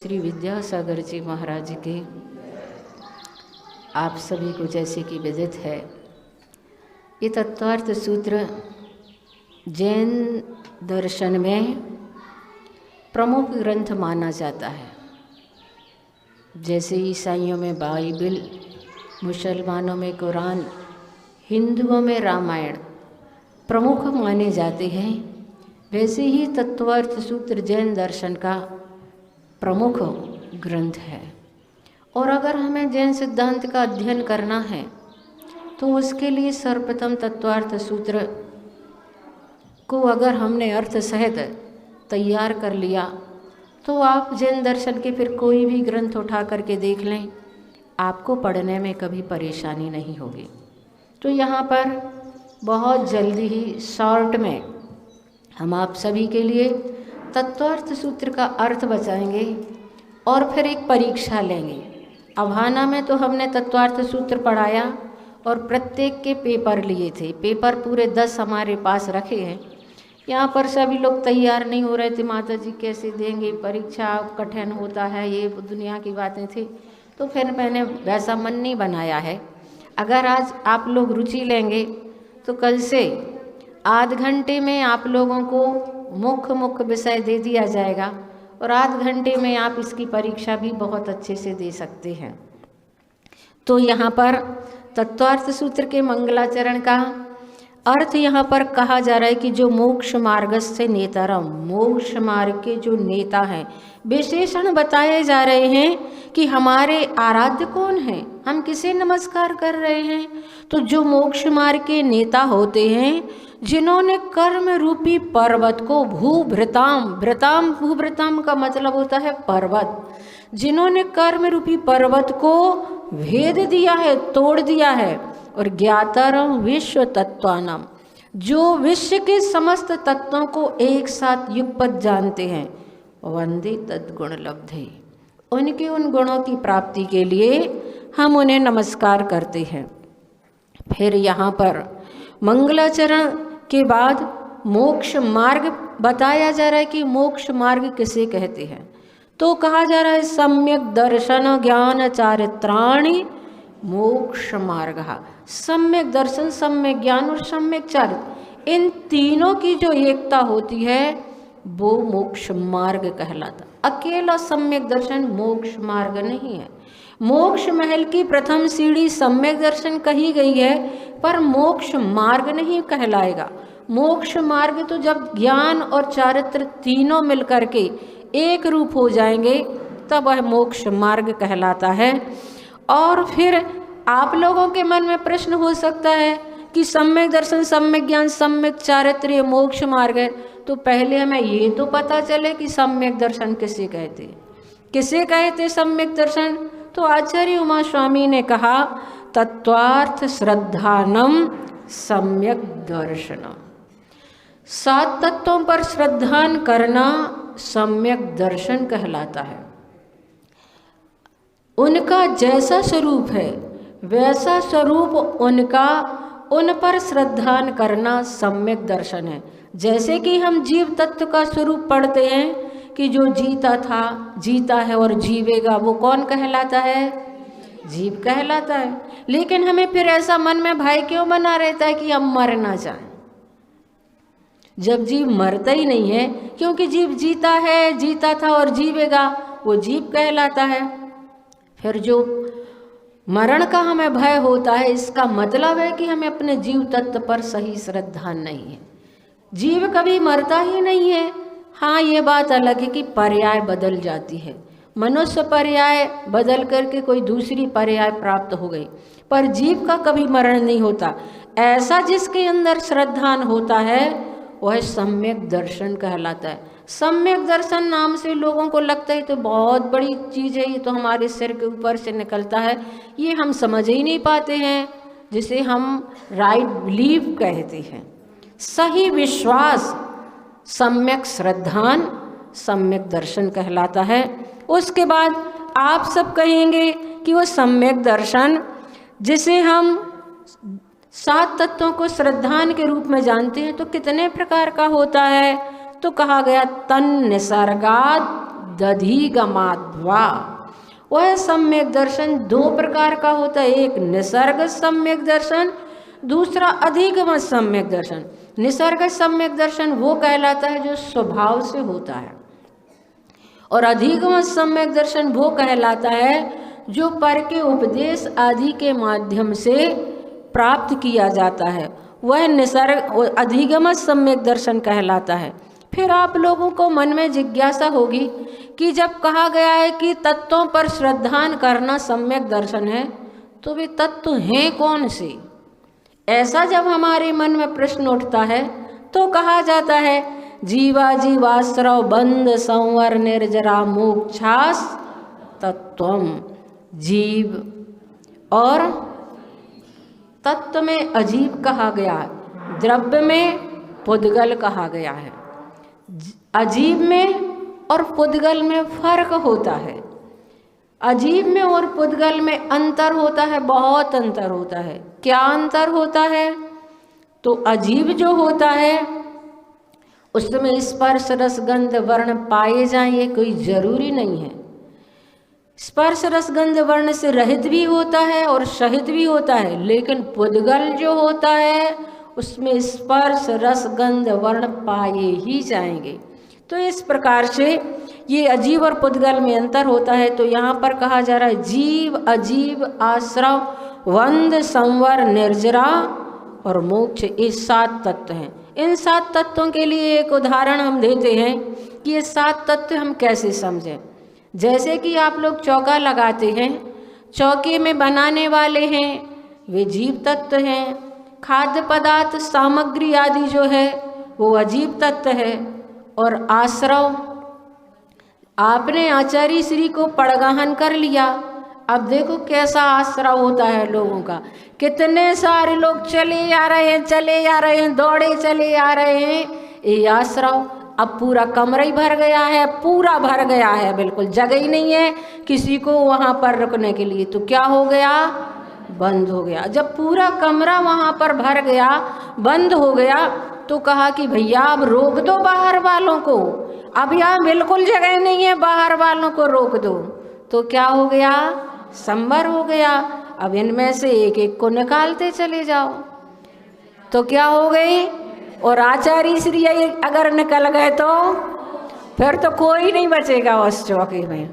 श्री विद्यासागर जी महाराज के आप सभी को जैसे कि विदित है, ये तत्वार्थ सूत्र जैन दर्शन में प्रमुख ग्रंथ माना जाता है। जैसे ईसाइयों में बाइबिल, मुसलमानों में कुरान, हिंदुओं में रामायण प्रमुख माने जाते हैं, वैसे ही तत्वार्थ सूत्र जैन दर्शन का प्रमुख ग्रंथ है। और अगर हमें जैन सिद्धांत का अध्ययन करना है तो उसके लिए सर्वप्रथम तत्वार्थ सूत्र को अगर हमने अर्थ सहित तैयार कर लिया तो आप जैन दर्शन के फिर कोई भी ग्रंथ उठा करके देख लें, आपको पढ़ने में कभी परेशानी नहीं होगी। तो यहाँ पर बहुत जल्दी ही शॉर्ट में हम आप सभी के लिए तत्वार्थ सूत्र का अर्थ बताएंगे और फिर एक परीक्षा लेंगे। अभाना में तो हमने तत्वार्थ सूत्र पढ़ाया और प्रत्येक के पेपर लिए थे। पेपर पूरे 10 हमारे पास रखे हैं। यहाँ पर सभी लोग तैयार नहीं हो रहे थे, माता जी कैसे देंगे, परीक्षा कठिन होता है, ये दुनिया की बातें थी। तो फिर मैंने वैसा मन नहीं बनाया है। अगर आज आप लोग रुचि लेंगे तो कल से आध घंटे में आप लोगों को मुख्य विषय दे दिया जाएगा और आध घंटे में आप इसकी परीक्षा भी बहुत अच्छे से दे सकते हैं। तो यहाँ पर तत्वार्थ सूत्र के मंगलाचरण का अर्थ यहाँ पर कहा जा रहा है कि जो मोक्ष मार्ग से नेतारम, मोक्ष मार्ग के जो नेता हैं, विशेषण बताए जा रहे हैं कि हमारे आराध्य कौन हैं, हम किसे नमस्कार कर रहे हैं। तो जो मोक्ष मार्ग के नेता होते हैं, जिन्होंने कर्म रूपी पर्वत को भूभृताम का मतलब होता है पर्वत, जिन्होंने कर्म रूपी पर्वत को भेद दिया है, तोड़ दिया है। और ज्ञातारम विश्व तत्वानाम, जो विश्व के समस्त तत्वों को एक साथ युगपत जानते हैं, वंदे तद्गुण लब्धे, उनके उन गुणों की प्राप्ति के लिए हम उन्हें नमस्कार करते हैं। फिर यहाँ पर मंगलाचरण के बाद मोक्ष मार्ग बताया जा रहा है कि मोक्ष मार्ग किसे कहते हैं। तो कहा जा रहा है सम्यक दर्शन ज्ञान चारित्राणि मोक्ष मार्ग। सम्यक दर्शन, सम्यक ज्ञान और सम्यक चारित्र, इन तीनों की जो एकता होती है वो मोक्ष मार्ग कहलाता। अकेला सम्यक दर्शन मोक्ष मार्ग नहीं है। मोक्ष महल की प्रथम सीढ़ी सम्यक दर्शन कही गई है, पर मोक्ष मार्ग नहीं कहलाएगा। मोक्ष मार्ग तो जब ज्ञान और चारित्र तीनों मिलकर के एक रूप हो जाएंगे तब वह मोक्ष मार्ग कहलाता है। और फिर आप लोगों के मन में प्रश्न हो सकता है कि सम्यक दर्शन, सम्यक ज्ञान, सम्यक चारित्र ये मोक्ष मार्ग है। तो पहले हमें ये तो पता चले कि सम्यक दर्शन किसे कहते, किसे कहते सम्यक दर्शन। तो आचार्य उमा स्वामी ने कहा तत्वार्थ श्रद्धानम सम्यक दर्शनम, 7 तत्वों पर श्रद्धान करना सम्यक दर्शन कहलाता है। उनका जैसा स्वरूप है वैसा स्वरूप उनका, उन पर श्रद्धान करना सम्यक दर्शन है। जैसे कि हम जीव तत्व का स्वरूप पढ़ते हैं कि जो जीता था, जीता है और जीवेगा, वो कौन कहलाता है? जीव कहलाता है। लेकिन हमें फिर ऐसा मन में भय क्यों बना रहता है कि हम मर ना जाएं, जब जीव मरता ही नहीं है। क्योंकि जीव जीता है, जीता था और जीवेगा, वो जीव कहलाता है। फिर जो मरण का हमें भय होता है, इसका मतलब है कि हमें अपने जीव तत्व पर सही श्रद्धा नहीं है। जीव कभी मरता ही नहीं है। हाँ, ये बात अलग है कि पर्याय बदल जाती है, मनुष्य पर्याय बदल करके कोई दूसरी पर्याय प्राप्त हो गई, पर जीव का कभी मरण नहीं होता। ऐसा जिसके अंदर श्रद्धान होता है वह सम्यक दर्शन कहलाता है। सम्यक दर्शन नाम से लोगों को लगता है तो बहुत बड़ी चीज़ है, ये तो हमारे सिर के ऊपर से निकलता है, ये हम समझ ही नहीं पाते हैं, जिसे हम राइट बिलीव कहते हैं, सही विश्वास। सम्यक श्रद्धान सम्यक दर्शन कहलाता है। उसके बाद आप सब कहेंगे कि वो सम्यक दर्शन जिसे हम 7 तत्वों को श्रद्धान के रूप में जानते हैं तो कितने प्रकार का होता है। तो कहा गया तन निसर्गाद दधिगमाद्वा। वह सम्यक दर्शन दो प्रकार का होता है, एक निसर्ग सम्यक दर्शन, दूसरा अधिगम सम्यक दर्शन। निसर्ग सम्यक दर्शन वो कहलाता है जो स्वभाव से होता है, और अधिगम सम्यक दर्शन वो कहलाता है जो पर के उपदेश आदि के माध्यम से प्राप्त किया जाता है, वह निसर्ग अधिगम सम्यक दर्शन कहलाता है। फिर आप लोगों को मन में जिज्ञासा होगी कि जब कहा गया है कि तत्वों पर श्रद्धान करना सम्यक दर्शन है, तो वे तत्व हैं कौन से? ऐसा जब हमारे मन में प्रश्न उठता है तो कहा जाता है जीवा जीवाश्रव बंध संवर निर्जरा मोक्षास तत्वम। जीव और तत्व में अजीब कहा गया है, द्रव्य में पुद्गल कहा गया है। अजीब में और पुद्गल में फर्क होता है। अजीब में और पुद्गल में अंतर होता है, बहुत अंतर होता है। क्या अंतर होता है? तो अजीब जो होता है उसमें स्पर्श रसगंध वर्ण पाए जाएं, ये कोई जरूरी नहीं है। स्पर्श रसगंध वर्ण से रहित भी होता है और सहित भी होता है, लेकिन पुद्गल जो होता है उसमें स्पर्श रसगंध वर्ण पाए ही जाएंगे। तो इस प्रकार से ये अजीब और पुद्गल में अंतर होता है। तो यहाँ पर कहा जा रहा है जीव अजीब आश्रव वंद संवर निर्जरा और मोक्ष, ये 7 तत्व हैं। इन 7 तत्वों के लिए एक उदाहरण हम देते हैं कि ये 7 तत्व हम कैसे समझें। जैसे कि आप लोग चौका लगाते हैं, चौके में बनाने वाले हैं वे जीव तत्व हैं, खाद्य पदार्थ सामग्री आदि जो है वो अजीब तत्व है, और आश्रव आपने आचार्य श्री को पड़गाहन कर लिया। अब देखो कैसा आश्रव होता है लोगों का, कितने सारे लोग चले आ रहे हैं, दौड़े चले आ रहे हैं, ये आश्रव। अब पूरा कमरा ही भर गया है, पूरा भर गया है, बिल्कुल जगह ही नहीं है किसी को वहाँ पर रुकने के लिए। तो क्या हो गया? बंद हो गया। जब पूरा कमरा वहाँ पर भर गया, बंद हो गया, तो कहा कि भैया अब रोक दो बाहर वालों को, अब यहाँ बिल्कुल जगह नहीं है, बाहर वालों को रोक दो। तो क्या हो गया? संबर हो गया। अब इनमें से एक एक को निकालते चले जाओ। तो क्या हो गई? और आचार्य श्री अगर निकल गए तो फिर तो कोई नहीं बचेगा उस चौकी में।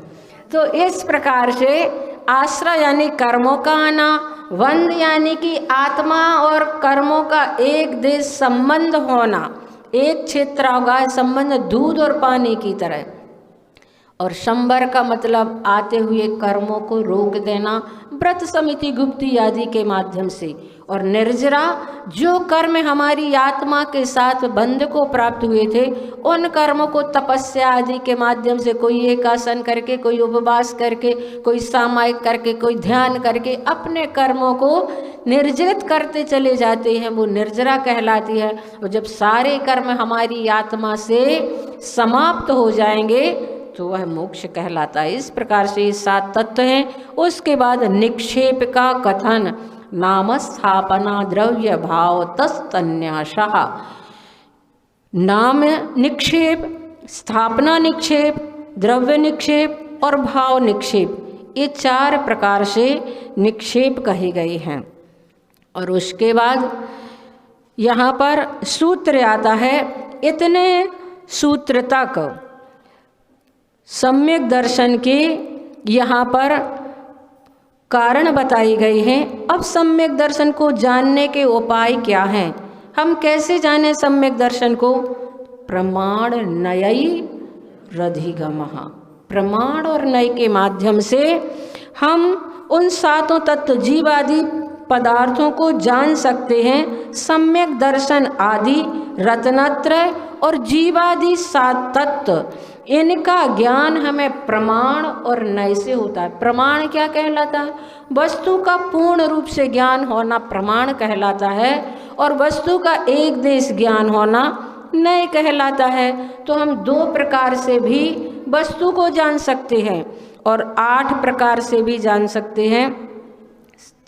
तो इस प्रकार से आश्रय यानी कर्मों का आना, वंद यानी कि आत्मा और कर्मों का एक देश संबंध होना, एक क्षेत्र होगा संबंध दूध और पानी की तरह, और शंबर का मतलब आते हुए कर्मों को रोक देना व्रत समिति गुप्ती आदि के माध्यम से, और निर्जरा जो कर्म हमारी आत्मा के साथ बंध को प्राप्त हुए थे उन कर्मों को तपस्या आदि के माध्यम से, कोई एकासन करके, कोई उपवास करके, कोई सामायिक करके, कोई ध्यान करके अपने कर्मों को निर्जरित करते चले जाते हैं, वो निर्जरा कहलाती है। और जब सारे कर्म हमारी आत्मा से समाप्त हो जाएंगे तो वह मोक्ष कहलाता है। इस प्रकार से ये 7 तत्व हैं। उसके बाद निक्षेप का कथन, नाम स्थापना द्रव्य भाव तस्तन्यासः। नाम निक्षेप, स्थापना निक्षेप, द्रव्य निक्षेप और भाव निक्षेप, ये 4 प्रकार से निक्षेप कहे गए हैं। और उसके बाद यहाँ पर सूत्र आता है, इतने सूत्र तक सम्यक दर्शन के यहाँ पर कारण बताए गए हैं। अब सम्यक दर्शन को जानने के उपाय क्या हैं? हम कैसे जानें सम्यक दर्शन को? प्रमाण नयई रधिगमः, प्रमाण और नय के माध्यम से हम उन 7 तत्व जीव आदि पदार्थों को जान सकते हैं। सम्यक दर्शन आदि रत्नत्रय और जीवादि 7 तत्व, इनका ज्ञान हमें प्रमाण और नय से होता है। प्रमाण क्या कहलाता है? वस्तु का पूर्ण रूप से ज्ञान होना प्रमाण कहलाता है, और वस्तु का एक देश ज्ञान होना नय कहलाता है। तो हम 2 प्रकार से भी वस्तु को जान सकते हैं और 8 प्रकार से भी जान सकते हैं,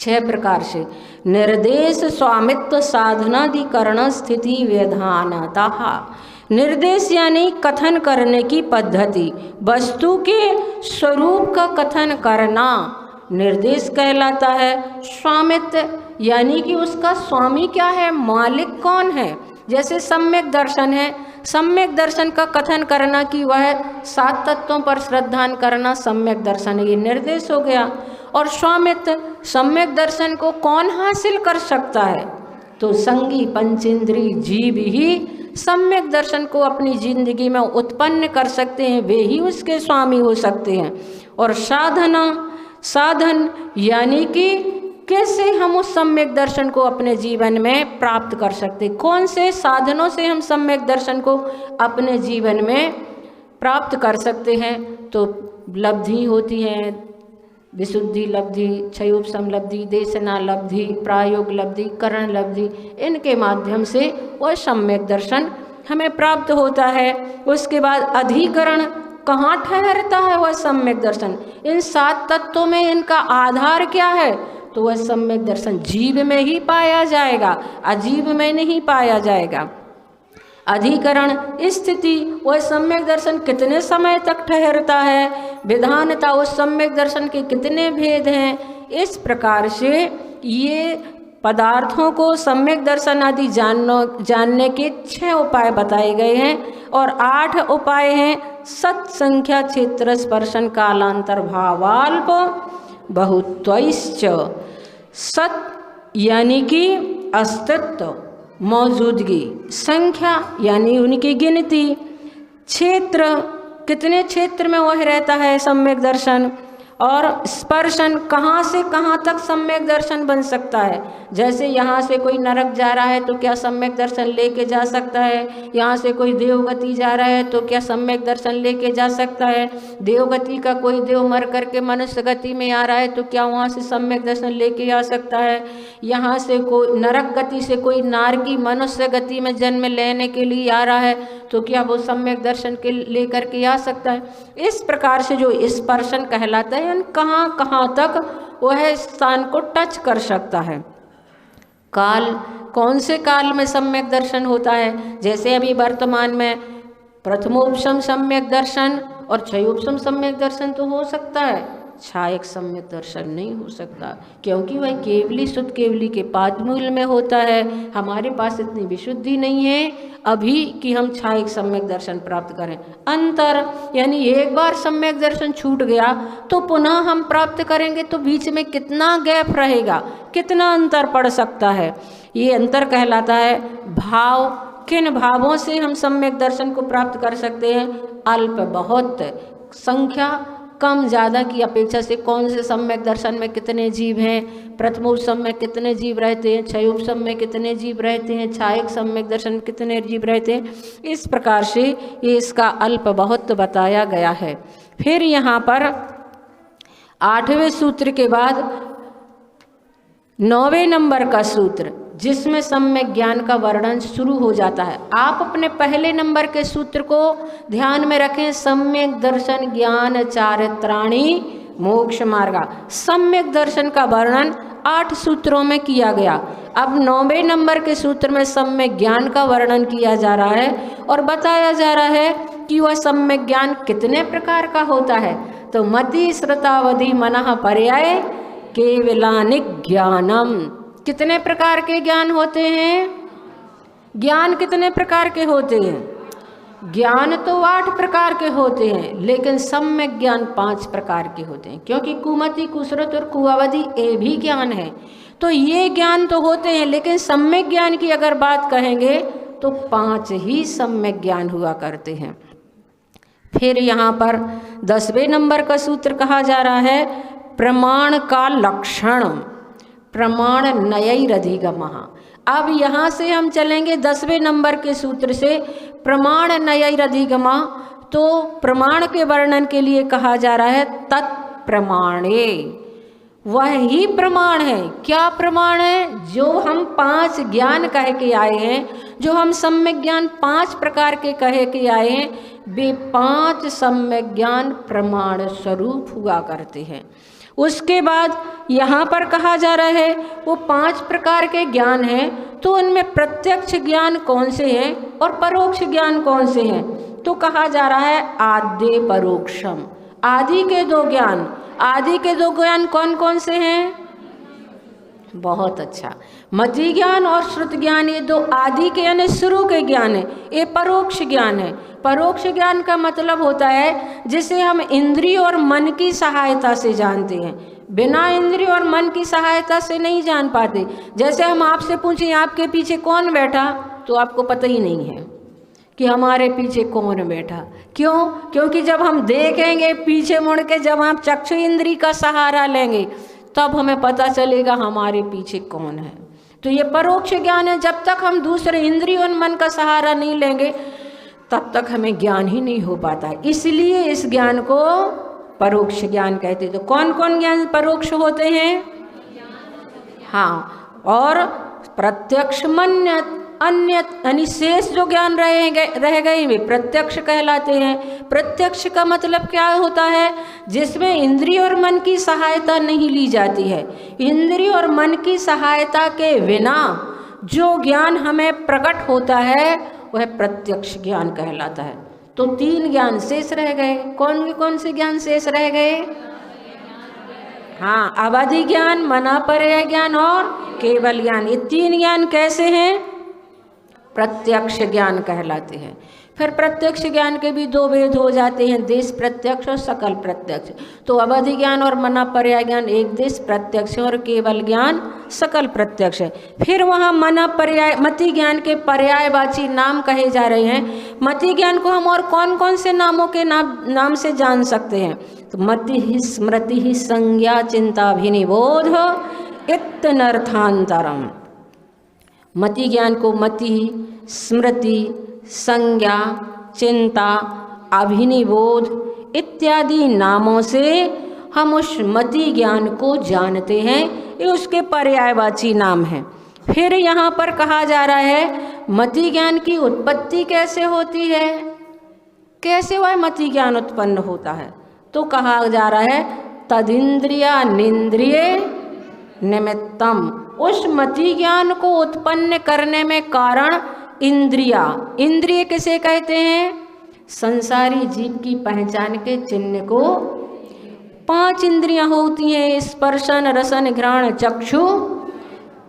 6 प्रकार से। निर्देश स्वामित्व साधनाधिकरण स्थिति विधानतः, निर्देश यानी कथन करने की पद्धति, वस्तु के स्वरूप का कथन करना निर्देश कहलाता है। स्वामित्व यानी कि उसका स्वामी क्या है, मालिक कौन है। जैसे सम्यक दर्शन है, सम्यक दर्शन का कथन करना कि वह 7 तत्वों पर श्रद्धान करना सम्यक दर्शन है, ये निर्देश हो गया। और स्वामित्व, सम्यक दर्शन को कौन हासिल कर सकता है, तो संगी पंचेंद्री जीव ही सम्यक दर्शन को अपनी जिंदगी में उत्पन्न कर सकते हैं, वे ही उसके स्वामी हो सकते हैं। और साधना, साधन यानी कि कैसे हम उस सम्यक दर्शन को अपने जीवन में प्राप्त कर सकते, कौन से साधनों से हम सम्यक दर्शन को अपने जीवन में प्राप्त कर सकते हैं। तो लब्धि होती हैं, विशुद्धि लब्धि, क्षयोपशम लब्धि, देशना लब्धि, प्रायोग लब्धि, करण लब्धि, इनके माध्यम से वह सम्यक दर्शन हमें प्राप्त होता है। उसके बाद अधिकरण, कहाँ ठहरता है वह सम्यक दर्शन, इन 7 तत्वों में इनका आधार क्या है, तो वह सम्यक दर्शन जीव में ही पाया जाएगा, अजीव में नहीं पाया जाएगा। अधिकरण स्थिति, वह सम्यक दर्शन कितने समय तक ठहरता है, विधानता, उस सम्यक दर्शन के कितने भेद हैं। इस प्रकार से ये पदार्थों को सम्यक दर्शन आदि जानने के 6 उपाय बताए गए हैं। और 8 उपाय हैं। सत संख्या क्षेत्र स्पर्शन कालांतर भावाल्प बहुत्वैश्च। सत यानी कि अस्तित्व, मौजूदगी, संख्या यानी उनकी गिनती, क्षेत्र कितने क्षेत्र में वह रहता है सम्यक दर्शन, और स्पर्शन कहाँ से कहाँ तक सम्यक दर्शन बन सकता है। जैसे यहाँ से कोई नरक जा रहा है तो क्या सम्यक दर्शन लेके जा सकता है, यहाँ से कोई देवगति जा रहा है तो क्या सम्यक दर्शन लेके जा सकता है, देवगति का कोई देव मर करके मनुष्य गति में आ रहा है तो क्या वहाँ से सम्यक दर्शन लेके आ सकता है, यहाँ से कोई नरक गति से कोई नारकी मनुष्य गति में जन्म लेने के लिए आ रहा है तो क्या वो सम्यक दर्शन के लेकर के आ सकता है। इस प्रकार से जो स्पर्शन कहलाता है, कहाँ कहाँ तक वह स्थान को टच कर सकता है। काल, कौन से काल में सम्यक दर्शन होता है, जैसे अभी वर्तमान में प्रथमोपशम सम्यक दर्शन और क्षयोपशम सम्यक दर्शन तो हो सकता है, छायक सम्यक दर्शन नहीं हो सकता, क्योंकि वह केवली शुद्ध केवली के पादमूल में होता है। हमारे पास इतनी विशुद्धि नहीं है अभी कि हम छायक सम्यक दर्शन प्राप्त करें। अंतर यानी एक बार सम्यक दर्शन छूट गया तो पुनः हम प्राप्त करेंगे तो बीच में कितना गैप रहेगा, कितना अंतर पड़ सकता है, ये अंतर कहलाता है। भाव, किन भावों से हम सम्यक दर्शन को प्राप्त कर सकते हैं, अल्प बहुत, संख्या कम ज़्यादा की अपेक्षा से कौन से सम्यक दर्शन में कितने जीव हैं, प्रथमोपशम में कितने जीव रहते हैं, क्षयोपशम में कितने जीव रहते हैं, छायक सम्यक दर्शन में कितने जीव रहते हैं। इस प्रकार से ये इसका अल्प बहुत बताया गया है। फिर यहाँ पर 8वें सूत्र के बाद 9वें नंबर का सूत्र, जिसमें सम्यक ज्ञान का वर्णन शुरू हो जाता है। आप अपने पहले नंबर के सूत्र को ध्यान में रखें, सम्यक दर्शन ज्ञान चारित्राणि मोक्ष मार्गा। सम्यक दर्शन का वर्णन 8 सूत्रों में किया गया। अब 9वें नंबर के सूत्र में सम्यक ज्ञान का वर्णन किया जा रहा है और बताया जा रहा है कि वह सम्यक ज्ञान कितने प्रकार का होता है। तो मति श्रुतावधि मनः पर्याय केवलानिक ज्ञानम, कितने प्रकार के ज्ञान होते हैं, ज्ञान कितने प्रकार के होते हैं, ज्ञान तो 8 प्रकार के होते हैं, लेकिन सम्यक ज्ञान 5 प्रकार के होते हैं, क्योंकि कुमति, कुश्रुत और कुअवधि ये भी ज्ञान है। तो ये ज्ञान तो होते हैं, लेकिन सम्यक ज्ञान की अगर बात कहेंगे तो 5 ही सम्यक ज्ञान हुआ करते हैं। फिर यहाँ पर 10वें नंबर का सूत्र कहा जा रहा है प्रमाण का लक्षण, प्रमाण नयैरधिगमः। अब यहाँ से हम चलेंगे 10वें नंबर के सूत्र से प्रमाण नयैरधिगमः। तो प्रमाण के वर्णन के लिए कहा जा रहा है तत्प्रमाणे, वह ही प्रमाण है। क्या प्रमाण है, जो हम 5 ज्ञान कह के आए हैं, जो हम सम्यक ज्ञान 5 प्रकार के कहे के आए हैं, वे 5 सम्यक ज्ञान प्रमाण स्वरूप हुआ करते हैं। उसके बाद यहाँ पर कहा जा रहा है वो 5 प्रकार के ज्ञान हैं, तो उनमें प्रत्यक्ष ज्ञान कौन से हैं और परोक्ष ज्ञान कौन से हैं? तो कहा जा रहा है आद्य परोक्षम, आदि के 2 ज्ञान। आदि के 2 ज्ञान कौन कौन से हैं? बहुत अच्छा, मति ज्ञान और श्रुत ज्ञान, ये 2 आदि के यानी शुरू के ज्ञान है, ये परोक्ष ज्ञान है। परोक्ष ज्ञान का मतलब होता है जिसे हम इंद्रिय और मन की सहायता से जानते हैं, बिना इंद्रिय और मन की सहायता से नहीं जान पाते। जैसे हम आपसे पूछें आपके पीछे कौन बैठा, तो आपको पता ही नहीं है कि हमारे पीछे कौन बैठा। क्यों? क्योंकि जब हम देखेंगे पीछे मुड़ के, जब हम चक्षु इंद्रिय का सहारा लेंगे, तब हमें पता चलेगा हमारे पीछे कौन है। तो ये परोक्ष ज्ञान है। जब तक हम दूसरे इंद्रिय और मन का सहारा नहीं लेंगे तब तक हमें ज्ञान ही नहीं हो पाता। इसलिए इस ज्ञान को परोक्ष ज्ञान कहते। तो कौन कौन ज्ञान परोक्ष होते हैं? हाँ, और प्रत्यक्ष मन्य अन्य यानी शेष जो ज्ञान रह गए वे प्रत्यक्ष कहलाते हैं। प्रत्यक्ष का मतलब क्या होता है? जिसमें इंद्रिय और मन की सहायता नहीं ली जाती है। इंद्रिय और मन की सहायता के बिना जो ज्ञान हमें प्रकट होता है वह प्रत्यक्ष ज्ञान कहलाता है। तो 3 ज्ञान शेष रह गए। कौन से ज्ञान शेष रह गए? हाँ, अवधि ज्ञान, मनापर्य ज्ञान और केवल ज्ञान। ये 3 ज्ञान कैसे हैं? प्रत्यक्ष ज्ञान कहलाते हैं। फिर प्रत्यक्ष ज्ञान के भी 2 भेद हो जाते हैं, देश प्रत्यक्ष और सकल प्रत्यक्ष। तो अवधि ज्ञान और मनापर्य ज्ञान एक देश प्रत्यक्ष और केवल ज्ञान सकल प्रत्यक्ष है। फिर वहाँ मति ज्ञान के पर्यायवाची नाम कहे जा रहे हैं। मति ज्ञान को हम और कौन कौन से नामों के नाम से जान सकते हैं? तो मति ही स्मृति ही संज्ञा चिंताभिनिबोध इत्यनर्थांतरम। मति ज्ञान को मति, स्मृति, संज्ञा, चिंता, अभिनिबोध इत्यादि नामों से हम उस मति ज्ञान को जानते हैं। ये उसके पर्यायवाची नाम है। फिर यहाँ पर कहा जा रहा है मति ज्ञान की उत्पत्ति कैसे होती है, कैसे वह मति ज्ञान उत्पन्न होता है? तो कहा जा रहा है तदिंद्रिया निंद्रिय निमित्तम। उस मति ज्ञान को उत्पन्न करने में कारण इंद्रिया। इंद्रिय किसे कहते हैं? संसारी जीव की पहचान के चिन्ह को 5 इंद्रियां होती हैं, स्पर्शन, रसन, घ्राण, चक्षु।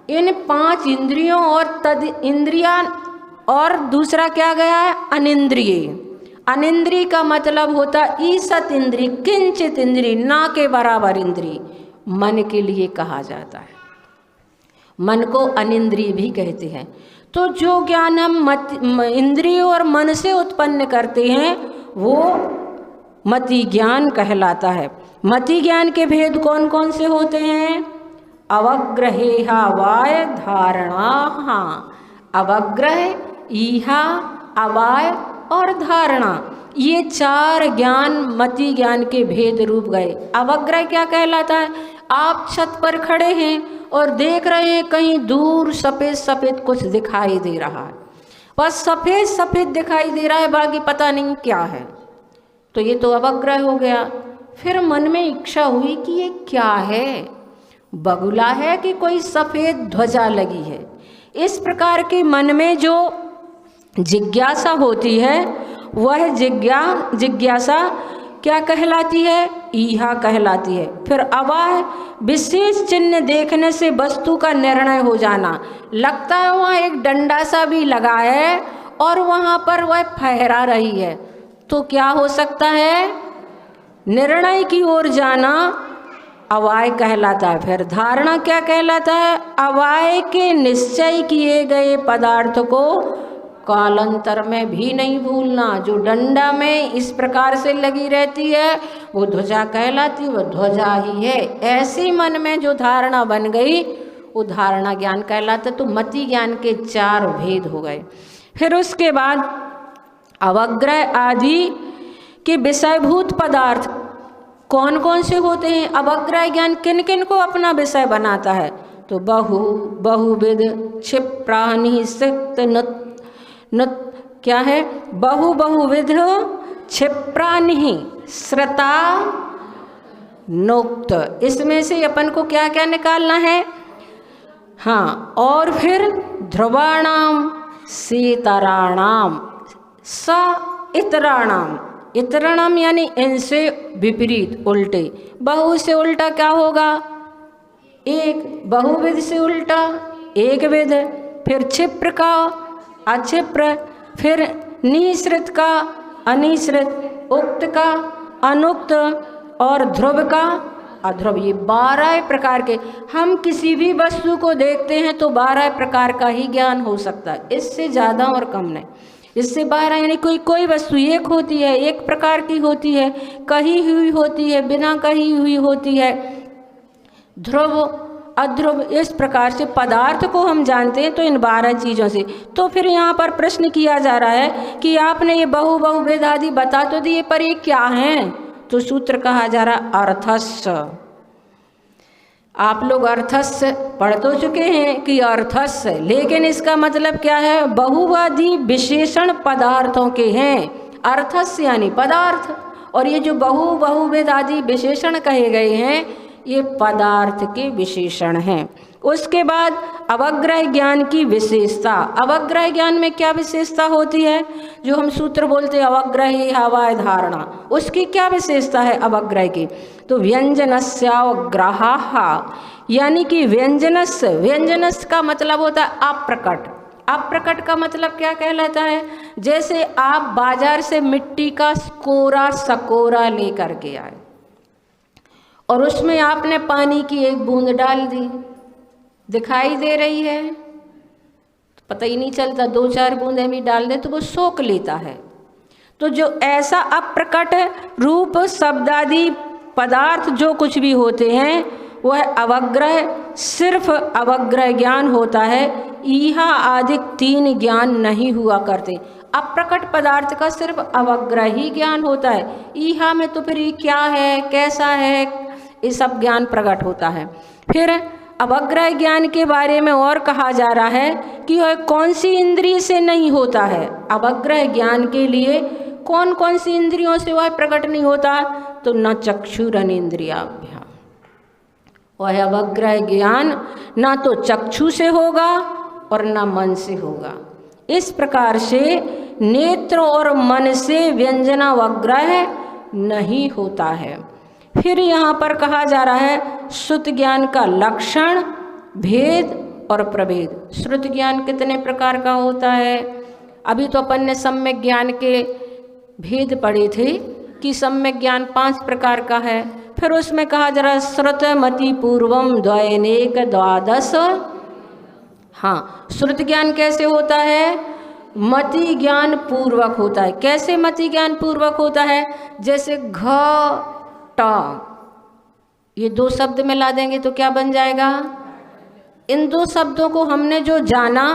इन 5 इंद्रियों और तद इंद्रिया और दूसरा क्या गया है? अनिंद्रिय। अनिंद्रिय का मतलब होता ईसत इंद्रिय, किंचित इंद्रिय, ना के बराबर इंद्रिय। मन के लिए कहा जाता है, मन को अनिंद्रिय भी कहते हैं। तो जो ज्ञान हम इंद्रिय और मन से उत्पन्न करते हैं वो मति ज्ञान कहलाता है। मति ज्ञान के भेद कौन कौन से होते हैं? अवग्रहेहा वाय धारणा। हाँ, अवग्रह, ईहा, अवाय और धारणा, ये 4 ज्ञान मति ज्ञान के भेद रूप गए। अवग्रह क्या कहलाता है? आप छत पर खड़े हैं और देख रहे हैं कहीं दूर सफ़ेद सफ़ेद कुछ दिखाई दे रहा है, बस सफ़ेद सफ़ेद दिखाई दे रहा है, बाकी पता नहीं क्या है। तो ये तो अवग्रह हो गया। फिर मन में इच्छा हुई कि ये क्या है, बगुला है कि कोई सफ़ेद ध्वजा लगी है। इस प्रकार के मन में जो जिज्ञासा होती है वह जिज्ञासा क्या कहलाती है? ईहा कहलाती है। फिर अवाय, विशेष चिन्ह देखने से वस्तु का निर्णय हो जाना। लगता है वहाँ एक डंडा सा भी लगा है और वहाँ पर वह फहरा रही है, तो क्या हो सकता है? निर्णय की ओर जाना अवाय कहलाता है। फिर धारणा क्या कहलाता है? अवाय के निश्चय किए गए पदार्थ को कालांतर में भी नहीं भूलना। जो डंडा में इस प्रकार से लगी रहती है वो ध्वजा कहलाती, वो ध्वजा ही है। ऐसी मन में जो धारणा बन गई वो धारणा ज्ञान कहलाता। तो मति ज्ञान के 4 भेद हो गए। फिर उसके बाद अवग्रह आदि के विषयभूत पदार्थ कौन कौन से होते हैं? अवग्रह ज्ञान किन किन को अपना विषय बनाता है? तो बहुविध, क्षिप्रानि, सिक्त, क्या है? बहुविध, क्षिप्रानि, श्रता नोक्त। इसमें से अपन को क्या क्या निकालना है? हाँ, और फिर ध्रुवाणाम सीतराणाम स इतराणाम। इतराणाम यानी इनसे विपरीत, उल्टे। बहु से उल्टा क्या होगा? एक। बहुविध से उल्टा एक विध। फिर क्षिप्र का अक्षिप्र, फिर निश्रित का अनिश्रित, उक्त का अनुक्त और ध्रुव का अध्रुव। ये 12 प्रकार के, हम किसी भी वस्तु को देखते हैं तो 12 प्रकार का ही ज्ञान हो सकता है, इससे ज़्यादा और कम नहीं। इससे 12 यानी कोई वस्तु एक होती है, एक प्रकार की होती है, कही हुई होती है, बिना कही हुई होती है, ध्रुव अध्रुव। इस प्रकार से पदार्थ को हम जानते हैं तो इन 12 चीज़ों से। तो फिर यहाँ पर प्रश्न किया जा रहा है कि आपने ये बहुविध आदि बता तो दिए, पर ये क्या हैं? तो सूत्र कहा जा रहा अर्थस्य। आप लोग अर्थस्य पढ़ तो चुके हैं कि अर्थस्य, लेकिन इसका मतलब क्या है? बहुवादी विशेषण पदार्थों के हैं। अर्थस्य यानी पदार्थ, और ये जो बहुविध आदि विशेषण कहे गए हैं ये पदार्थ के विशेषण हैं। उसके बाद अवग्रह ज्ञान की विशेषता। अवग्रह ज्ञान में क्या विशेषता होती है? जो हम सूत्र बोलते हैं अवग्रही हवाय धारणा, उसकी क्या विशेषता है अवग्रह की? तो व्यंजनस्यावग्रहाः, यानी कि व्यंजनस्य, व्यंजनस्य का मतलब होता है अप्रकट। अप्रकट का मतलब क्या कहलाता है? जैसे आप बाजार से मिट्टी का कोरा सकोरा लेकर के आए और उसमें आपने पानी की एक बूंद डाल दी, दिखाई दे रही है, तो पता ही नहीं चलता, 2-4 बूंदें भी डाल दे तो वो सोख लेता है। तो जो ऐसा अप्रकट रूप शब्दादि पदार्थ जो कुछ भी होते हैं वह अवग्रह, सिर्फ अवग्रह ज्ञान होता है। इहा आदिक 3 ज्ञान नहीं हुआ करते। अप्रकट पदार्थ का सिर्फ अवग्रह ही ज्ञान होता है। इहा में तो फिर ये क्या है, कैसा है, ये सब ज्ञान प्रकट होता है। फिर अवग्रह ज्ञान के बारे में और कहा जा रहा है कि वह कौन सी इंद्रिय से नहीं होता है। अवग्रह ज्ञान के लिए कौन कौन सी इंद्रियों से वह प्रकट नहीं होता? तो न चक्षुरनेन्द्रियाभ्याम, वह अवग्रह ज्ञान ना तो चक्षु से होगा और न मन से होगा। इस प्रकार से नेत्र और मन से व्यंजनावग्रह नहीं होता है। फिर यहाँ पर कहा जा रहा है श्रुत ज्ञान का लक्षण, भेद और प्रभेद। श्रुत ज्ञान कितने प्रकार का होता है? अभी तो अपन ने सम्यक ज्ञान के भेद पढ़े थे कि सम्यक ज्ञान 5 प्रकार का है। फिर उसमें कहा जा रहा है श्रुत मति पूर्वम द्वयनेक द्वादश। हाँ, श्रुत ज्ञान कैसे होता है? मति ज्ञान पूर्वक होता है। कैसे मति ज्ञान पूर्वक होता है? जैसे घ ट, ये 2 शब्द मिला देंगे तो क्या बन जाएगा? इन 2 शब्दों को हमने जो जाना,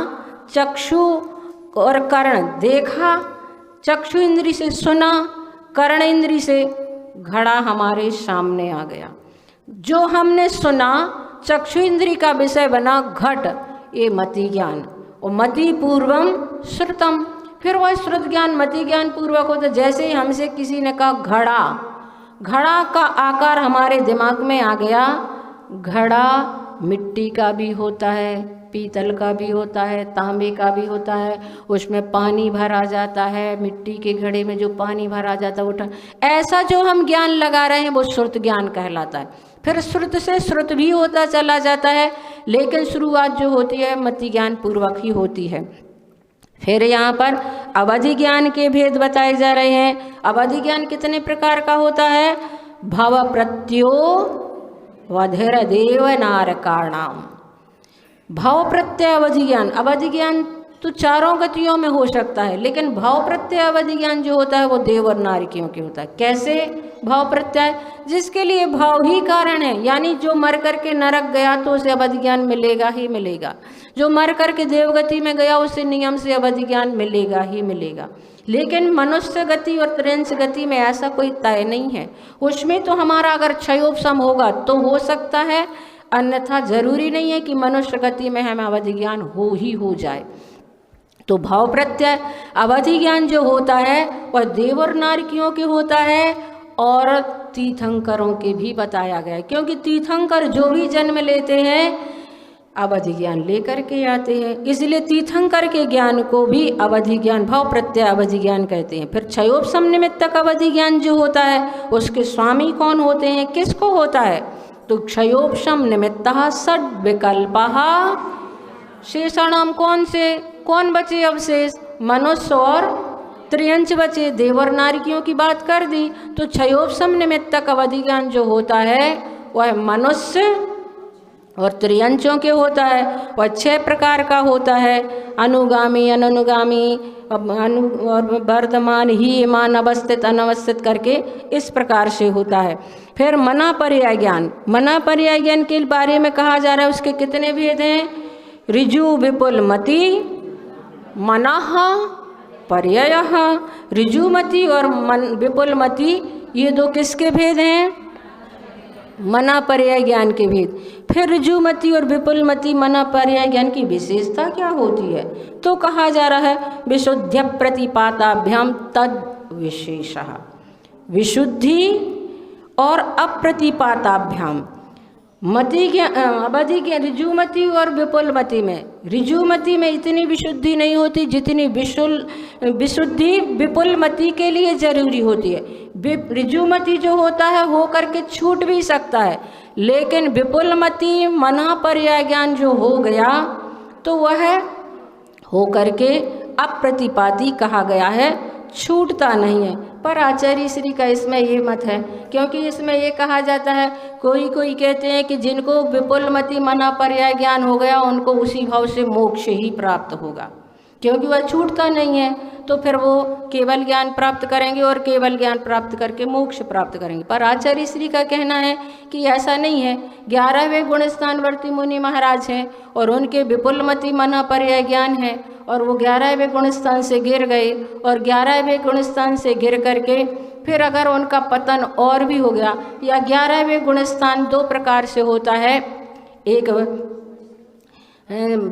चक्षु और कर्ण देखा, चक्षु इंद्री से सुना, कर्ण इंद्री से घड़ा हमारे सामने आ गया। जो हमने सुना चक्षु इंद्री का विषय बना घट, ये मति ज्ञान। और मति पूर्वम श्रुतम, फिर वह श्रुत ज्ञान मति ज्ञान पूर्वक होता। जैसे ही हमसे किसी ने कहा घड़ा, घड़ा का आकार हमारे दिमाग में आ गया। घड़ा मिट्टी का भी होता है, पीतल का भी होता है, तांबे का भी होता है, उसमें पानी भरा जाता है, मिट्टी के घड़े में जो पानी भरा जाता है उठा, ऐसा जो हम ज्ञान लगा रहे हैं वो श्रुत ज्ञान कहलाता है। फिर श्रुत से श्रुत भी होता चला जाता है, लेकिन शुरुआत जो होती है मति ज्ञान पूर्वक ही होती है। फिर यहाँ पर अवधि ज्ञान के भेद बताए जा रहे हैं। अवधि ज्ञान कितने प्रकार का होता है? भव प्रत्यो वधिर देव नारकाणाम। भाव प्रत्यय अवधि ज्ञान, अवधि ज्ञान तो 4 गतियों में हो सकता है, लेकिन भाव प्रत्यय अवधि ज्ञान जो होता है वो देव और नारकियों के होता है। कैसे भाव प्रत्यय? जिसके लिए भाव ही कारण है, यानी जो मर करके नरक गया तो उसे अवधि ज्ञान मिलेगा ही मिलेगा, जो मर करके देवगति में गया उसे नियम से अवधि ज्ञान मिलेगा ही मिलेगा। लेकिन मनुष्य गति और त्रिंश गति में ऐसा कोई तय नहीं है। उसमें तो हमारा अगर क्षयोपशम होगा तो हो सकता है, अन्यथा जरूरी नहीं है कि मनुष्य गति में हमें अवधि ज्ञान हो जाए। तो भाव प्रत्यय अवधि ज्ञान जो होता है वह देव और नारकियों के होता है, और तीर्थंकरों के भी बताया गया है, क्योंकि तीर्थंकर जो भी जन्म लेते हैं अवधि ज्ञान लेकर के आते हैं, इसलिए तीर्थंकर के ज्ञान को भी अवधि ज्ञान, भाव प्रत्यय अवधि ज्ञान कहते हैं। फिर क्षयोपम निमित्तक अवधि ज्ञान जो होता है उसके स्वामी कौन होते हैं, किसको होता है, तो क्षयोपम निमित्तः षड् विकल्पः शेषाणाम, कौन बचे अवशेष, मनुष्य और त्रियंच बचे, देव और नारियों की बात कर दी। तो क्षयोपम निमित्तक अवधि ज्ञान जो होता है वह मनुष्य और त्रियंचों के होता है, वह 6 प्रकार का होता है, अनुगामी, अनुगामी, और वर्धमान, हीयमान, अवस्थित, अनवस्थित करके इस प्रकार से होता है। फिर मना पर्याय ज्ञान, मना पर्याय ज्ञान के बारे में कहा जा रहा है, उसके कितने भेद हैं, ऋजु विपुल मति, मनः पर्ययः, ऋजुमति और विपुल मति, ये 2 किसके भेद हैं, मना पर्याय ज्ञान के भेद। फिर ऋजुमति और विपुलमति मना पर्याय ज्ञान की विशेषता क्या होती है, तो कहा जा रहा है विशुद्ध प्रतिपाताभ्याम तद विशेषः, विशुद्धि और अप्रतिपाताभ्याम, मति के अवधि के ऋजुमति और विपुलमति में, ऋजुमति में इतनी विशुद्धि नहीं होती जितनी विशुद्धि विपुलमति के लिए जरूरी होती है। ऋजुमति जो होता है हो करके छूट भी सकता है, लेकिन विपुलमति मना पर्याय ज्ञान जो हो गया तो वह हो करके अप्रतिपाती कहा गया है, छूटता नहीं है। पर आचार्य श्री का इसमें ये मत है, क्योंकि इसमें ये कहा जाता है, कोई कहते हैं कि जिनको विपुलमति मना पर्याय ज्ञान हो गया उनको उसी भाव से मोक्ष ही प्राप्त होगा, क्योंकि वह छूटता नहीं है, तो फिर वो केवल ज्ञान प्राप्त करेंगे और केवल ज्ञान प्राप्त करके मोक्ष प्राप्त करेंगे। पर आचार्य श्री का कहना है कि ऐसा नहीं है। 11वें गुण स्थानवर्ती मुनि महाराज हैं और उनके विपुलमति मना पर्याय ज्ञान है, और वो 11वें गुण स्थान से गिर गए, और 11वें गुण स्थान से गिर करके फिर अगर उनका पतन और भी हो गया, या 11वें गुण स्थान 2 प्रकार से होता है, एक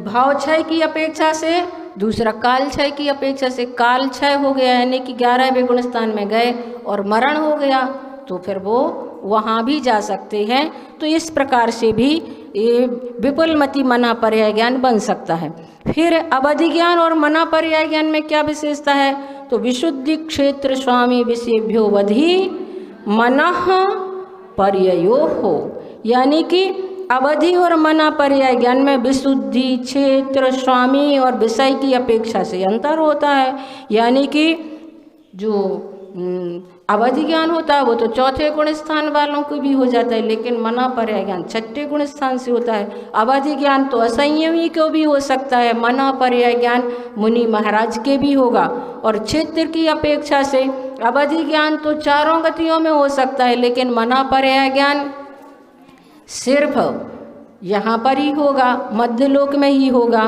भाव क्षय की अपेक्षा से, दूसरा काल क्षय की अपेक्षा से। काल क्षय हो गया यानी कि 11वें गुण स्थान में गए और मरण हो गया, तो फिर वो वहाँ भी जा सकते हैं। तो इस प्रकार से भी ये विपुलमति मना पर्याय ज्ञान बन सकता है। फिर अवधि ज्ञान और मना पर्याय ज्ञान में क्या विशेषता है, तो विशुद्धि क्षेत्र स्वामी विषयभ्यो वधि मनः पर्ययो हो, यानी कि अवधि और मना पर्याय ज्ञान में विशुद्धि, क्षेत्र, स्वामी और विषय की अपेक्षा से अंतर होता है। यानी कि जो अवधि ज्ञान होता है वो तो 4थे गुण स्थान वालों को भी हो जाता है, लेकिन मना पर्याय ज्ञान 6ठे गुण स्थान से होता है। अवधि ज्ञान तो असंयमी को भी हो सकता है, मना पर्याय ज्ञान मुनि महाराज के भी होगा। और क्षेत्र की अपेक्षा से अवधि ज्ञान तो 4 गतियों में हो सकता है, लेकिन मना पर्याय ज्ञान सिर्फ यहाँ पर ही होगा, मध्यलोक में ही होगा।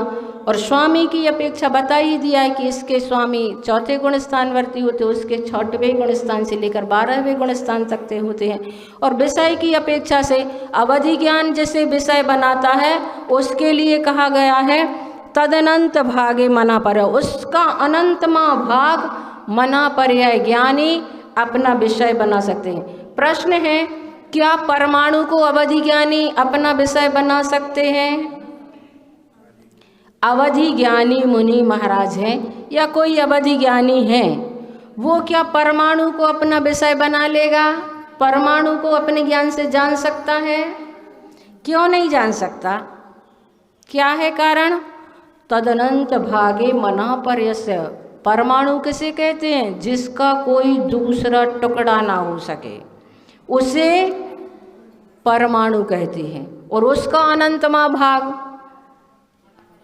और स्वामी की अपेक्षा बता ही दिया है कि इसके स्वामी 4थे गुण स्थानवर्ती होते, उसके 6वें गुण स्थान से लेकर 12वें गुण स्थान तक के होते हैं। और विषय की अपेक्षा से अवधि ज्ञान जैसे विषय बनाता है उसके लिए कहा गया है तदनंत भागे मना पर्याय, उसका अनंतमा भाग मना पर्याय ज्ञानी अपना विषय बना सकते हैं। प्रश्न है, क्या परमाणु को अवधि ज्ञानी अपना विषय बना सकते हैं? अवधि ज्ञानी मुनि महाराज हैं या कोई अवधि ज्ञानी है, वो क्या परमाणु को अपना विषय बना लेगा? परमाणु को अपने ज्ञान से जान सकता है? क्यों नहीं जान सकता? क्या है कारण? तदनंत भागे मना पर्यस्य। परमाणु किसे कहते हैं? जिसका कोई दूसरा टुकड़ा ना हो सके उसे परमाणु कहते हैं। और उसका अनंतमा भाग,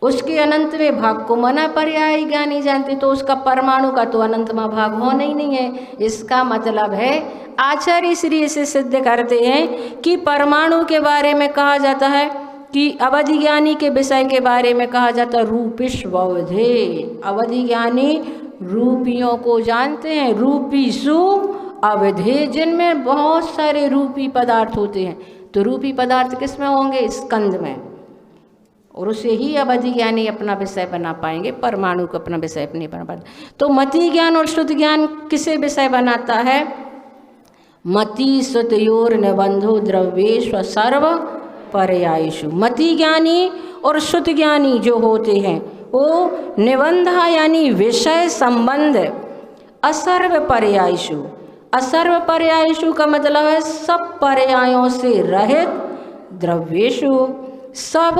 उसके अनंतवें भाग को मना पर्याय ज्ञानी जानते, तो उसका परमाणु का तो अनंतमा भाग होना ही नहीं है। इसका मतलब है आचार्य श्री से सिद्ध करते हैं कि परमाणु के बारे में कहा जाता है कि अवधि ज्ञानी के विषय के बारे में कहा जाता है रूपिष्वधे। अवधि ज्ञानी रूपियों को जानते हैं, रूपीसु अवधे, जिनमें बहुत सारे रूपी पदार्थ होते हैं। तो रूपी पदार्थ किस में होंगे? स्कंद में। और उसे ही अवधि ज्ञानी अपना विषय बना पाएंगे, परमाणु को अपना विषय नहीं बना पाते। तो मति ज्ञान और शुद्ध ज्ञान किसे विषय बनाता है? मति श्रुतयोर निबंधो द्रव्येष्व सर्व पर्यायेषु। मति ज्ञानी और श्रुत ज्ञानी जो होते हैं वो निबंधा यानी विषय संबंध असर्व पर्यायेषु। असर्व पर्यायेषु का मतलब है सब पर्यायों से रहित, द्रव्येषु सब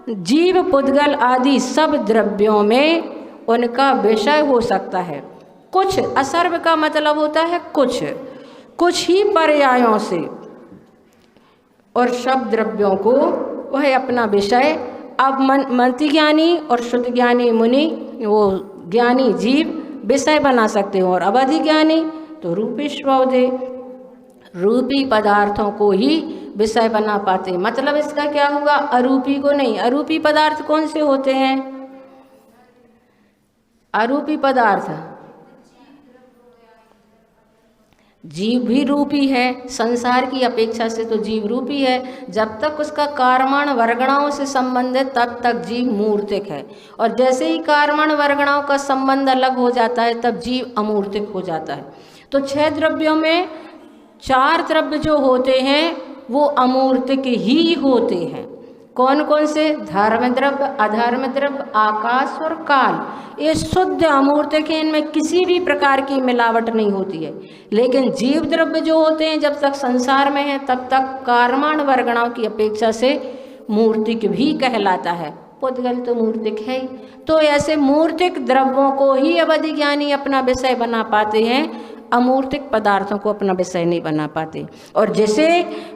जीव पुद्गल आदि सब द्रव्यों में उनका विषय हो सकता है। कुछ असर्व का मतलब होता है कुछ ही पर्यायों से, और सब द्रव्यों को वह अपना विषय। अब मति ज्ञानी और श्रुत ज्ञानी मुनि वो ज्ञानी जीव विषय बना सकते हो, और अवधि ज्ञानी तो रूपेष्वदे रूपी पदार्थों को ही विषय बना पाते। मतलब इसका क्या होगा, अरूपी को नहीं। अरूपी पदार्थ कौन से होते हैं? अरूपी पदार्थ जीव भी रूपी है, संसार की अपेक्षा से तो जीव रूपी है। जब तक उसका कारमाण वर्गणाओं से संबंध है तब तक जीव मूर्तिक है, और जैसे ही कारमाण वर्गणाओं का संबंध अलग हो जाता है तब जीव अमूर्तिक हो जाता है। तो 6 द्रव्यों में 4 द्रव्य जो होते हैं वो अमूर्तिक ही होते हैं। कौन कौन से? धर्म द्रव्य, अधर्म द्रव्य, आकाश और काल। ये शुद्ध अमूर्तिक है, इनमें किसी भी प्रकार की मिलावट नहीं होती है। लेकिन जीव द्रव्य जो होते हैं जब तक संसार में है तब तक कारमाण वर्गणाओं की अपेक्षा से मूर्तिक भी कहलाता है। पुद्गल तो मूर्तिक है ही। तो ऐसे मूर्तिक द्रव्यों को ही अवधि ज्ञानी अपना विषय बना पाते हैं, अमूर्तिक पदार्थों को अपना विषय नहीं बना पाते। और जैसे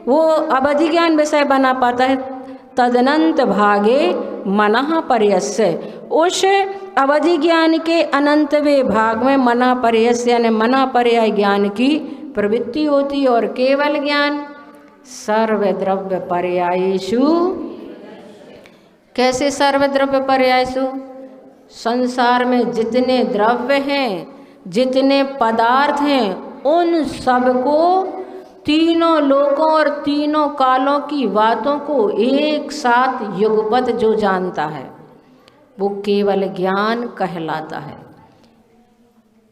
वो अवधि ज्ञान विषय बना पाता है तदनंत भागे मनः पर्यस्य, उस अवधि ज्ञान के अनंतवे भाग में मनः पर्यस्य यानी मनः पर्याय ज्ञान की प्रवृत्ति होती है। और केवल ज्ञान सर्वद्रव्य पर्यायेषु। कैसे सर्वद्रव्य पर्यायेषु? संसार में जितने द्रव्य हैं, जितने पदार्थ हैं, उन सबको तीनों लोकों और तीनों कालों की बातों को एक साथ युगपत जो जानता है वो केवल ज्ञान कहलाता है।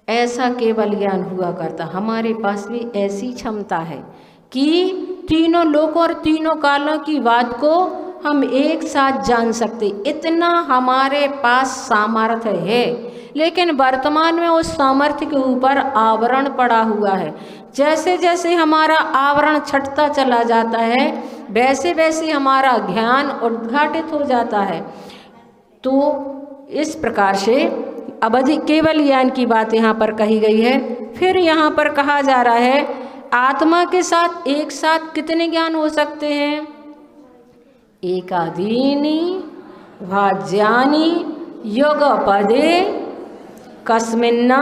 ऐसा केवल ज्ञान हुआ करता। हमारे पास भी ऐसी क्षमता है कि तीनों लोकों और तीनों कालों की बात को हम एक साथ जान सकते, इतना हमारे पास सामर्थ्य है। लेकिन वर्तमान में उस सामर्थ्य के ऊपर आवरण पड़ा हुआ है। जैसे जैसे हमारा आवरण छटता चला जाता है वैसे वैसे हमारा ज्ञान उद्घाटित हो जाता है। तो इस प्रकार से अवधि केवल ज्ञान की बात यहाँ पर कही गई है। फिर यहाँ पर कहा जा रहा है आत्मा के साथ एक साथ कितने ज्ञान हो सकते हैं? एकादीनि भाज्यानि युगपदे कस्मिन्ना,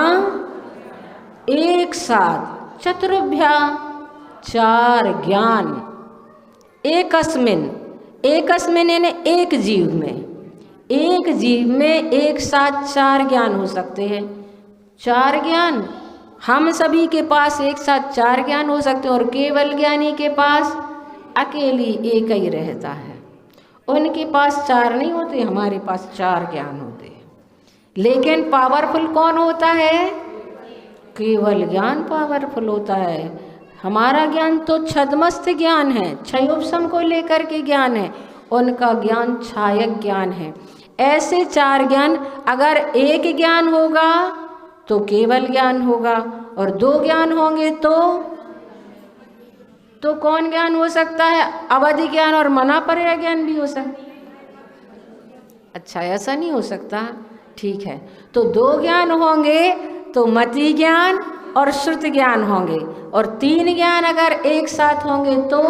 एक साथ चतुर्भ्या 4 ज्ञान। एकस्मिन, एकस्मिन यानी एक जीव में एक साथ 4 ज्ञान हो सकते हैं। 4 ज्ञान हम सभी के पास एक साथ 4 ज्ञान हो सकते हैं, और केवल ज्ञानी के पास अकेली एक ही रहता है। उनके पास 4 नहीं होते, हमारे पास 4 ज्ञान होते हैं। लेकिन पावरफुल कौन होता है? केवल ज्ञान पावरफुल होता है। हमारा ज्ञान तो छद्मस्थ ज्ञान है, क्षयोपशम को लेकर के ज्ञान है, उनका ज्ञान छायक ज्ञान है। ऐसे 4 ज्ञान, अगर एक ज्ञान होगा तो केवल ज्ञान होगा, और 2 ज्ञान होंगे तो कौन ज्ञान हो सकता है? अवधि ज्ञान और मनः पर्याय ज्ञान भी हो सकता। अच्छा, ऐसा नहीं हो सकता? ठीक है, तो 2 ज्ञान होंगे तो मति ज्ञान और श्रुत ज्ञान होंगे, और 3 ज्ञान अगर एक साथ होंगे तो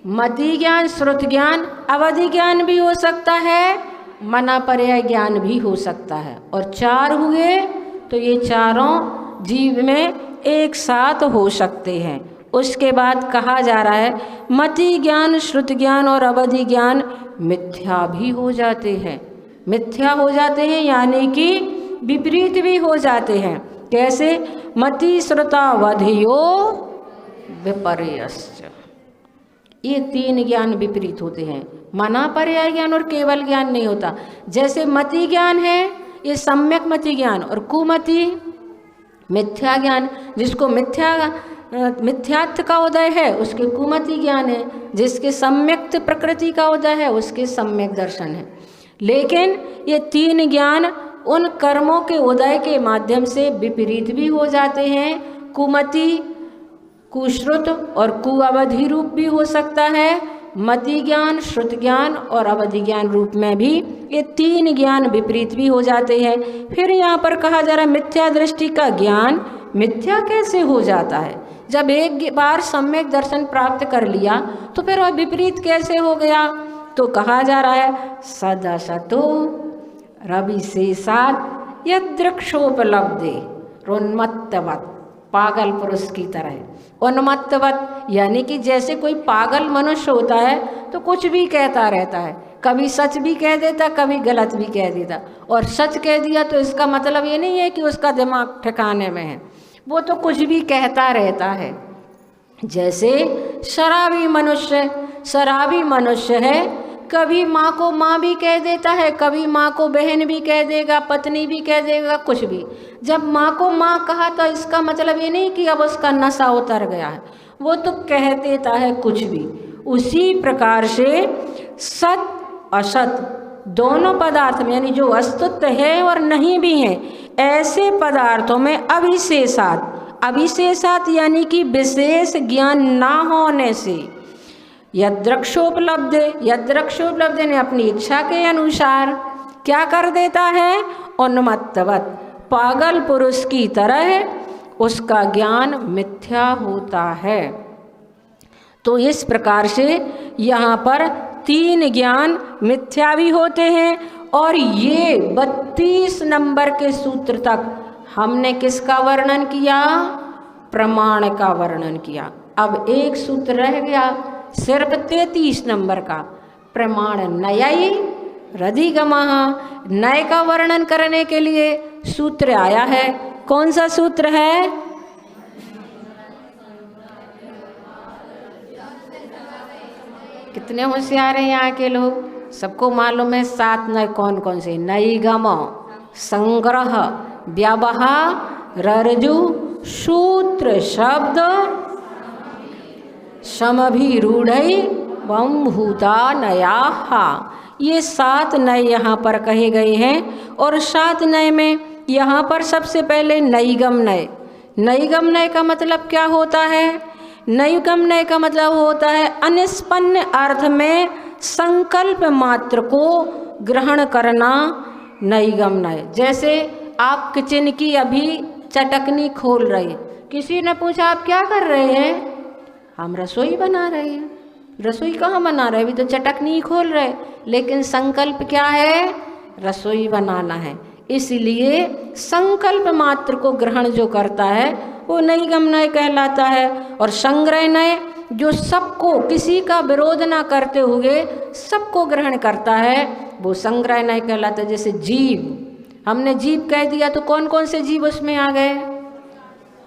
मति ज्ञान, श्रुत ज्ञान, अवधि ज्ञान भी हो सकता है, मनः पर्याय ज्ञान भी हो सकता है। और 4 हुए तो ये चारों जीव में एक साथ हो सकते हैं। उसके बाद कहा जा रहा है मति ज्ञान, श्रुत ज्ञान और अवधि ज्ञान मिथ्या भी हो जाते हैं। मिथ्या हो जाते हैं यानी कि विपरीत भी हो जाते हैं। कैसे? मति श्रुतावधियो विपर्यश्च, ये 3 ज्ञान विपरीत होते हैं। मनः पर्याय ज्ञान और केवल ज्ञान नहीं होता। जैसे मति ज्ञान है ये सम्यक मति ज्ञान, और कुमति मिथ्या ज्ञान, जिसको मिथ्यात्व का उदय है उसके कुमति ज्ञान है, जिसके सम्यक्त प्रकृति का उदय है उसके सम्यक दर्शन है। लेकिन ये तीन ज्ञान उन कर्मों के उदय के माध्यम से विपरीत भी हो जाते हैं। कुमति कुश्रुत और कुअवधि रूप भी हो सकता है, मति ज्ञान, श्रुत ज्ञान और अवधि ज्ञान रूप में भी ये तीन ज्ञान विपरीत भी हो जाते हैं। फिर यहाँ पर कहा जा रहा है मिथ्या दृष्टि का ज्ञान मिथ्या कैसे हो जाता है? जब एक बार सम्यक दर्शन प्राप्त कर लिया तो फिर वह विपरीत कैसे हो गया? तो कहा जा रहा है सदसतो रवि से साथ यदृक्षोपलब्धे रोन्मत्तवत, पागल पुरुष की तरह। उन्मत्तवत यानी कि जैसे कोई पागल मनुष्य होता है तो कुछ भी कहता रहता है, कभी सच भी कह देता, कभी गलत भी कह देता। और सच कह दिया तो इसका मतलब ये नहीं है कि उसका दिमाग ठिकाने में है, वो तो कुछ भी कहता रहता है। जैसे शराबी मनुष्य है, कभी माँ को माँ भी कह देता है, कभी माँ को बहन भी कह देगा, पत्नी भी कह देगा, कुछ भी। जब माँ को माँ कहा तो इसका मतलब ये नहीं कि अब उसका नशा उतर गया है, वो तो कह देता है कुछ भी। उसी प्रकार से सत असत दोनों पदार्थ में, यानी जो अस्तित्व है और नहीं भी है, ऐसे पदार्थों में अविशेषात यानी कि विशेष ज्ञान ना होने से यदृक्षोपलब्ध ने अपनी इच्छा के अनुसार क्या कर देता है? उन्मत्तवत, पागल पुरुष की तरह उसका ज्ञान मिथ्या होता है। तो इस प्रकार से यहाँ पर तीन ज्ञान मिथ्या भी होते हैं। और ये 32 नंबर के सूत्र तक हमने किसका वर्णन किया? प्रमाण का वर्णन किया। अब एक सूत्र रह गया सिर्फ 33 नंबर का, प्रमाण नयई रधिगमः। नय का वर्णन करने के लिए सूत्र आया है। कौन सा सूत्र है? कितने होशियार हैं यहाँ के लोग, सबको मालूम है 7 नय कौन कौन से? नयिगम, संग्रह, व्यवहार, रज्जु, सूत्र, शब्द, समभिरूढ़ई वम भूता नयाहा। ये 7 नय यहाँ पर कहे गए हैं। और 7 नय में यहाँ पर सबसे पहले नयिगम नय। नयिगम नय का मतलब क्या होता है? नयिगम नय का मतलब होता है अनिष्पन्न अर्थ में संकल्प मात्र को ग्रहण करना, नयिगम नय। जैसे आप किचन की अभी चटकनी खोल रहे हैं, किसी ने पूछा आप क्या कर रहे हैं? हम रसोई बना रहे हैं। रसोई कहाँ बना रहे? अभी तो चटकनी खोल रहे, लेकिन संकल्प क्या है? रसोई बनाना है। इसलिए संकल्प मात्र को ग्रहण जो करता है वो नयिगम नय कहलाता है। और संग्रह नय जो सबको, किसी का विरोध ना करते हुए सबको ग्रहण करता है, वो संग्रह नय कहलाता है। जैसे जीव, हमने जीव कह दिया तो कौन कौन से जीव उसमें आ गए?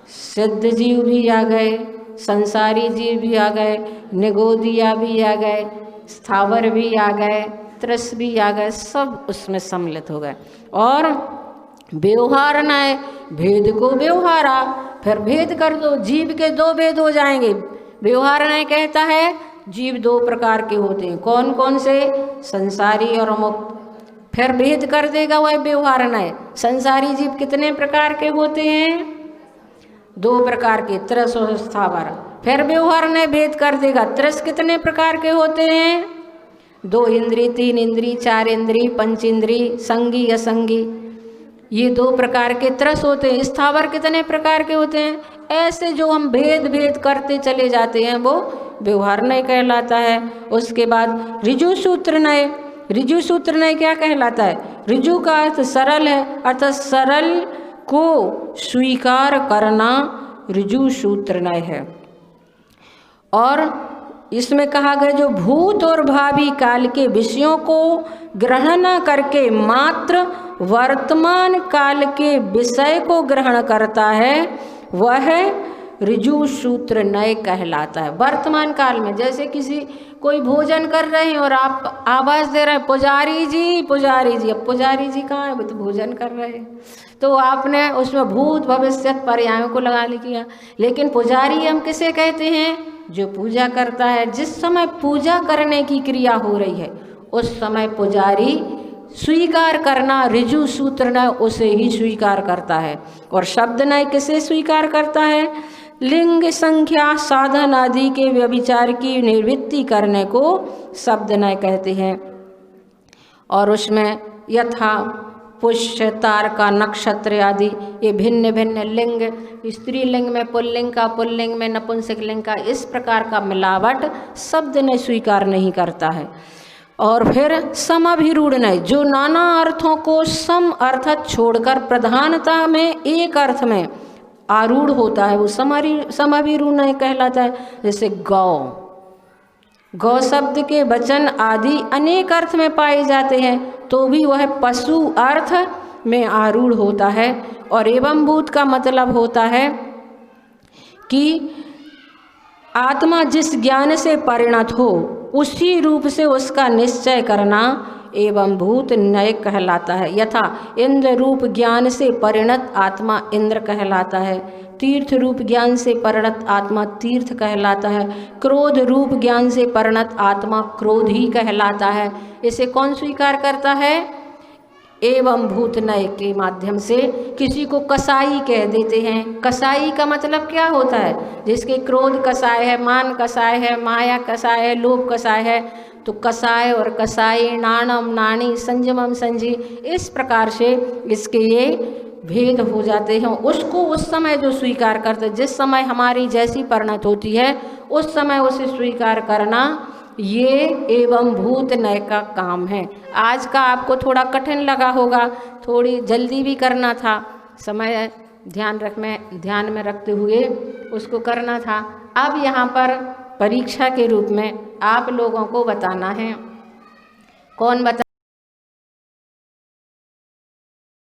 सिद्ध जीव भी आ गए, संसारी जीव भी आ गए, निगोदिया भी आ गए, स्थावर भी आ गए, त्रस भी आ गए, सब उसमें सम्मिलित हो गए। और व्यवहार नय, भेद को व्यवहारा, फिर भेद कर दो, जीव के 2 भेद हो जाएंगे। व्यवहार नय कहता है जीव 2 प्रकार के होते हैं। कौन कौन से? संसारी और मुक्त। फिर भेद कर देगा वह व्यवहार नय, संसारी जीव कितने प्रकार के होते हैं? 2 प्रकार के, त्रस और स्थावर। फिर व्यवहार नय भेद कर देगा, त्रस कितने प्रकार के होते हैं? 2 इंद्री, 3 इंद्री, 4 इंद्री, 5 इंद्री, संगी असंगी, ये 2 प्रकार के त्रस होते हैं। स्थावर कितने प्रकार के होते हैं? ऐसे जो हम भेद करते चले जाते हैं वो व्यवहार नय कहलाता है। उसके बाद ऋजु सूत्र नय। ऋजु सूत्र नय क्या कहलाता है? ऋजु का अर्थ सरल है, अर्थात सरल को स्वीकार करना ऋजु सूत्र नय है। और इसमें कहा गया जो भूत और भावी काल के विषयों को ग्रहण न करके मात्र वर्तमान काल के विषय को ग्रहण करता है, वह ऋजु सूत्र नय कहलाता है। वर्तमान काल में जैसे कोई भोजन कर रहे हैं और आप आवाज़ दे रहे हैं पुजारी जी पुजारी जी, अब पुजारी जी कहाँ है, वो तो भोजन कर रहे हैं, तो आपने उसमें भूत भविष्यत पर्यायों को लगा लिया। लेकिन पुजारी हम किसे कहते हैं? जो पूजा करता है। जिस समय पूजा करने की क्रिया हो रही है उस समय पुजारी स्वीकार करना, ऋजु सूत्र नय उसे ही स्वीकार करता है। और शब्द नय किसे स्वीकार करता है? लिंग संख्या साधन आदि के व्यभिचार की निवृत्ति करने को शब्द नय कहते हैं। और उसमें यथा पुष्य तारका नक्षत्र आदि ये भिन्न भिन्न लिंग, स्त्रीलिंग में पुल्लिंग का, पुल्लिंग में नपुंसकलिंग का, इस प्रकार का मिलावट शब्द नय स्वीकार नहीं करता है। और फिर समाभिरूढ़ नय, जो नाना अर्थों को सम अर्थ छोड़कर प्रधानता में एक अर्थ में आरूढ़ होता है, वो समाभिरूढ़ नय कहलाता है। जैसे गौ शब्द के वचन आदि अनेक अर्थ में पाए जाते हैं तो भी वह पशु अर्थ में आरूढ़ होता है। और एवं भूत का मतलब होता है कि आत्मा जिस ज्ञान से परिणत हो उसी रूप से उसका निश्चय करना एवं भूत नय कहलाता है। यथा इंद्र रूप ज्ञान से परिणत आत्मा इंद्र कहलाता है, तीर्थ रूप ज्ञान से परिणत आत्मा तीर्थ कहलाता है, क्रोध रूप ज्ञान से परिणत आत्मा क्रोध ही कहलाता है। इसे कौन स्वीकार करता है? एवं भूत नय के माध्यम से। किसी को कसाई कह देते हैं। कसाई का मतलब क्या होता है? जिसके क्रोध कसाय है, मान कसाय है, माया कसाय है, लोभ कसाय है। तो कसाय और कसाई, नाणम नाणी, संयमम संजी, इस प्रकार से इसके ये भेद हो जाते हैं। उसको उस समय जो स्वीकार करते, जिस समय हमारी जैसी परिणत होती है उस समय उसे स्वीकार करना, ये एवं भूत नय का काम है। आज का आपको थोड़ा कठिन लगा होगा, थोड़ी जल्दी भी करना था, समय ध्यान में रखते हुए उसको करना था। अब यहाँ पर परीक्षा के रूप में आप लोगों को बताना है। कौन बता